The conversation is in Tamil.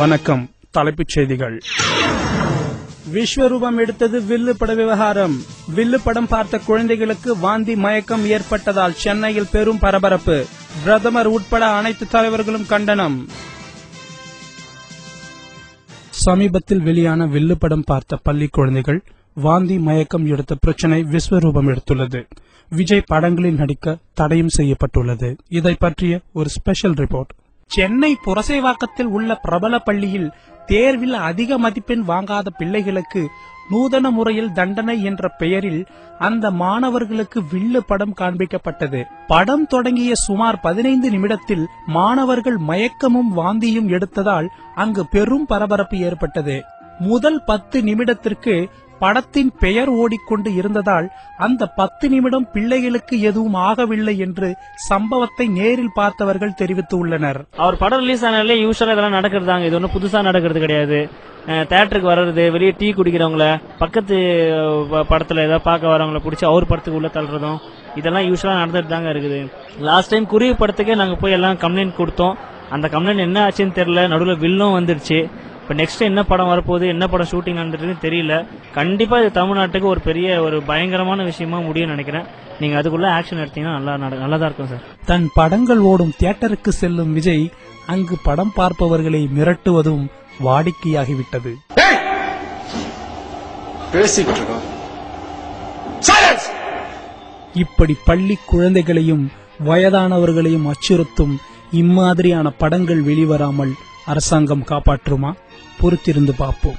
வணக்கம். தலைப்புச் செய்திகள். விஸ்வரூபம் எடுத்தது வில்லு பட விவகாரம். வில்லு படம் பார்த்த குழந்தைகளுக்கு வாந்தி மயக்கம் ஏற்பட்டதால் சென்னையில் பெரும் பரபரப்பு. பிரதமர் உட்பட அனைத்து தலைவர்களும் கண்டனம். சமீபத்தில் வெளியான வில்லு படம் பார்த்த பள்ளி குழந்தைகள் வாந்தி மயக்கம் எடுத்த பிரச்சனை விஸ்வரூபம் எடுத்துள்ளது. விஜய் படங்களில் நடிக்க தடையும் செய்யப்பட்டுள்ளது. இதை பற்றிய ஒரு ஸ்பெஷல் ரிப்போர்ட். சென்னை புரசைவாக்கத்தில் உள்ள பிரபல பள்ளியில் தேர்வில் அதிக மதிப்பெண் வாங்காத பிள்ளைகளுக்கு நூதன முறையில் தண்டனை என்ற பெயரில் அந்த மாணவர்களுக்கு வில்லு படம் காண்பிக்கப்பட்டது. படம் தொடங்கிய சுமார் 15 நிமிடத்தில் மாணவர்கள் மயக்கமும் வாந்தியும் எடுத்ததால் அங்கு பெரும் பரபரப்பு ஏற்பட்டது. முதல் 10 நிமிடத்திற்கு படத்தின் பெயர் ஓடிக்கொண்டு இருந்ததால் அந்த 10 நிமிடம் பிள்ளைகளுக்கு எதுவும் ஆகவில்லை என்று சம்பவத்தை நேரில் பார்த்தவர்கள் தெரிவித்துள்ளனர். அவர் படம் ரிலீஸ் ஆனாலே யூஸ்வலா இதெல்லாம் நடக்கிறதாங்க. இது ஒன்றும் புதுசா நடக்கிறது கிடையாது. தியேட்டருக்கு வர்றது, வெளியே டீ குடிக்கிறவங்கள, பக்கத்து படத்துல ஏதாவது பார்க்க வரவங்களை பிடிச்சி அவர் படத்துக்கு உள்ள தள்ளுறதும் இதெல்லாம் யூஸ்வலா நடந்துட்டு தாங்க இருக்குது. லாஸ்ட் டைம் குருவி படத்துக்கே நாங்க போய் எல்லாம் கம்ப்ளைண்ட் கொடுத்தோம். அந்த கம்ப்ளைண்ட் என்ன ஆச்சுன்னு தெரியல. நடுவில் வில்லும் வந்துருச்சு. இப்போ நெக்ஸ்ட் என்ன படம் வரப்போகுது, என்ன படம் ஷூட்டிங் நடந்துட்டுன்னு தெரியல. கண்டிப்பா இது தமிழ்நாட்டுக்கு ஒரு பயங்கரமான விஷயமா முடியும்னு நினைக்கிறேன். நீங்க அதுக்குள்ள ஆக்ஷன் எடுத்தீங்கன்னா நல்லதா இருக்கும் சார். தன் படங்கள் ஓடும் தியேட்டருக்கு செல்லும் விஜய் அங்கு படம் பார்ப்பவர்களை மிரட்டுவதும் வாடிக்கையாகிவிட்டது. இப்படி பள்ளி குழந்தைகளையும் வயதானவர்களையும் அச்சுறுத்தும் இம்மாதிரியான படங்கள் வெளிவராமல் அரசாங்கம் காப்பாற்றுமா? பொறுத்திருந்து பார்ப்போம்.